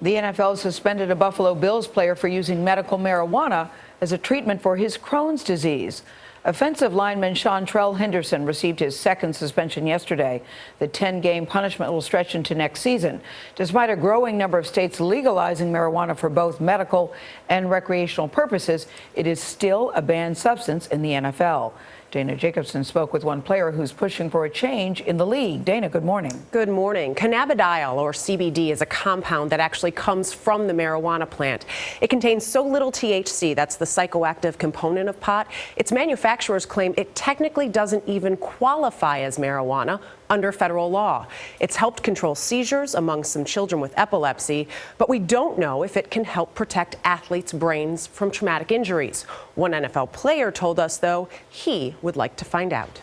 The NFL suspended a Buffalo Bills player for using medical marijuana as a treatment for his Crohn's disease. Offensive lineman Seantrel Henderson received his second suspension yesterday. The 10-game punishment will stretch into next season. Despite a growing number of states legalizing marijuana for both medical and recreational purposes, it is still a banned substance in the NFL. Dana Jacobson spoke with one player who's pushing for a change in the league. Dana, good morning. Good morning. Cannabidiol, or CBD, is a compound that actually comes from the marijuana plant. It contains so little THC, that's the psychoactive component of pot, its manufacturers claim it technically doesn't even qualify as marijuana under federal law. It's helped control seizures among some children with epilepsy, but we don't know if it can help protect athletes' brains from traumatic injuries. One NFL player told us, though, he would like to find out.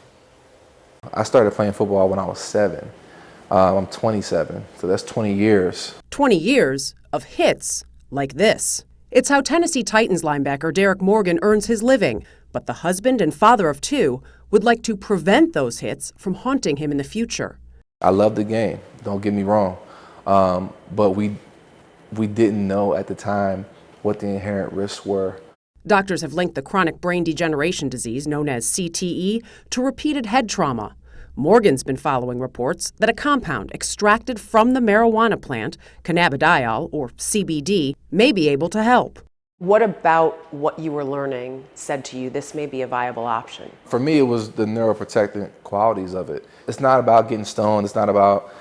I started playing football when I was 7. I'm 27, so that's 20 years. 20 years of hits like this. It's how Tennessee Titans linebacker Derrick Morgan earns his living, but the husband and father of 2 would like to prevent those hits from haunting him in the future. I love the game, don't get me wrong, but we didn't know at the time what the inherent risks were. Doctors have linked the chronic brain degeneration disease known as CTE to repeated head trauma. Morgan's been following reports that a compound extracted from the marijuana plant, cannabidiol, or CBD, may be able to help. What about what you were learning said to you this may be a viable option? For me, it was the neuroprotectant qualities of it. It's not about getting stoned. It's not about,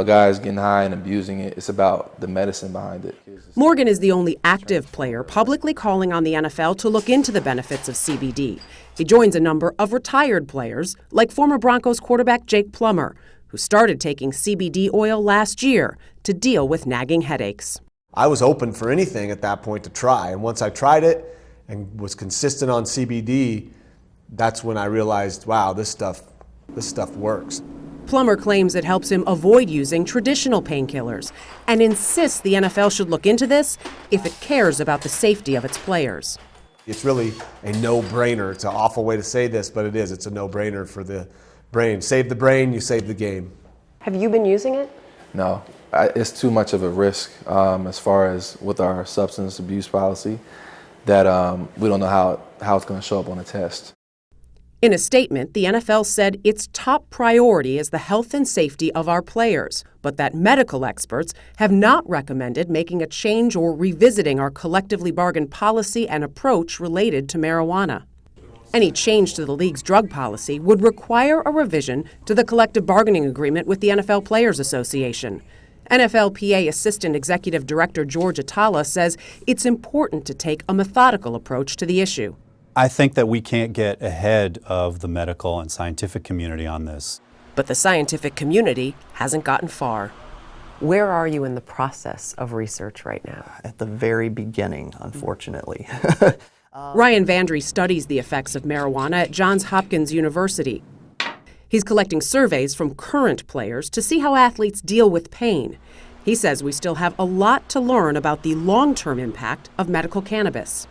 guys getting high and abusing it. It's about the medicine behind it. Morgan is the only active player publicly calling on the NFL to look into the benefits of CBD. He joins a number of retired players, like former Broncos quarterback Jake Plummer, who started taking CBD oil last year to deal with nagging headaches. I was open for anything at that point to try, and once I tried it and was consistent on CBD, that's when I realized, wow, this stuff works. Plummer claims it helps him avoid using traditional painkillers and insists the NFL should look into this if it cares about the safety of its players. It's really a no-brainer. It's an awful way to say this, but it is. It's a no-brainer for the brain. Save the brain, you save the game. Have you been using it? No, it's too much of a risk as far as with our substance abuse policy that we don't know how it's going to show up on a test. In a statement, the NFL said its top priority is the health and safety of our players, but that medical experts have not recommended making a change or revisiting our collectively bargained policy and approach related to marijuana. Any change to the league's drug policy would require a revision to the collective bargaining agreement with the NFL Players Association. NFLPA Assistant Executive Director George Atala says it's important to take a methodical approach to the issue. I think that we can't get ahead of the medical and scientific community on this. But the scientific community hasn't gotten far. Where are you in the process of research right now? At the very beginning, unfortunately. Ryan Vandry studies the effects of marijuana at Johns Hopkins University. He's collecting surveys from current players to see how athletes deal with pain. He says we still have a lot to learn about the long-term impact of medical cannabis.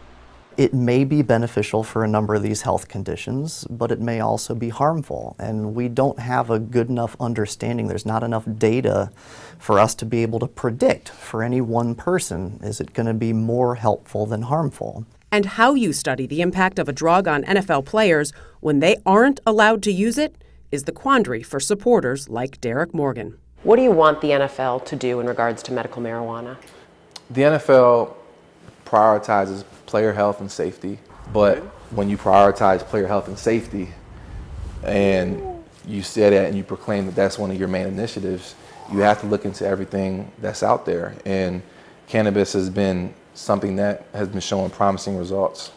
It may be beneficial for a number of these health conditions, but it may also be harmful. And we don't have a good enough understanding. There's not enough data for us to be able to predict for any one person, is it going to be more helpful than harmful? And how you study the impact of a drug on NFL players when they aren't allowed to use it is the quandary for supporters like Derrick Morgan. What do you want the NFL to do in regards to medical marijuana? The NFL prioritizes player health and safety, but when you prioritize player health and safety and you say that and you proclaim that that's one of your main initiatives, you have to look into everything that's out there, and cannabis has been something that has been showing promising results.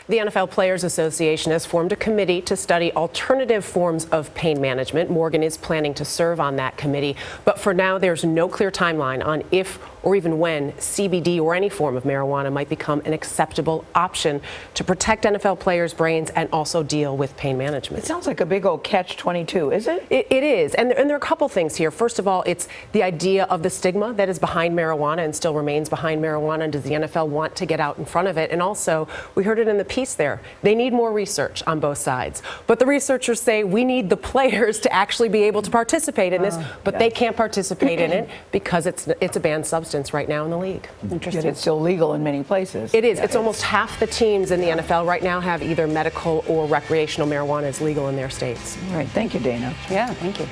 The NFL Players Association has formed a committee to study alternative forms of pain management. Morgan is planning to serve on that committee, but for now there's no clear timeline on if or even when CBD or any form of marijuana might become an acceptable option to protect NFL players' brains and also deal with pain management. It sounds like a big old catch-22, is it? It is, and there are a couple things here. First of all, it's the idea of the stigma that is behind marijuana and still remains behind marijuana. Does the NFL want to get out in front of it? And also, we heard it in the piece there. They need more research on both sides. But the researchers say we need the players to actually be able to participate in this, but they can't participate in it because it's a banned substance right now in the league. Yet it's still legal in many places. It is. It's almost half the teams in the NFL right now have either medical or recreational marijuana is legal in their states. All right. Thank you, Dana. Yeah, thank you.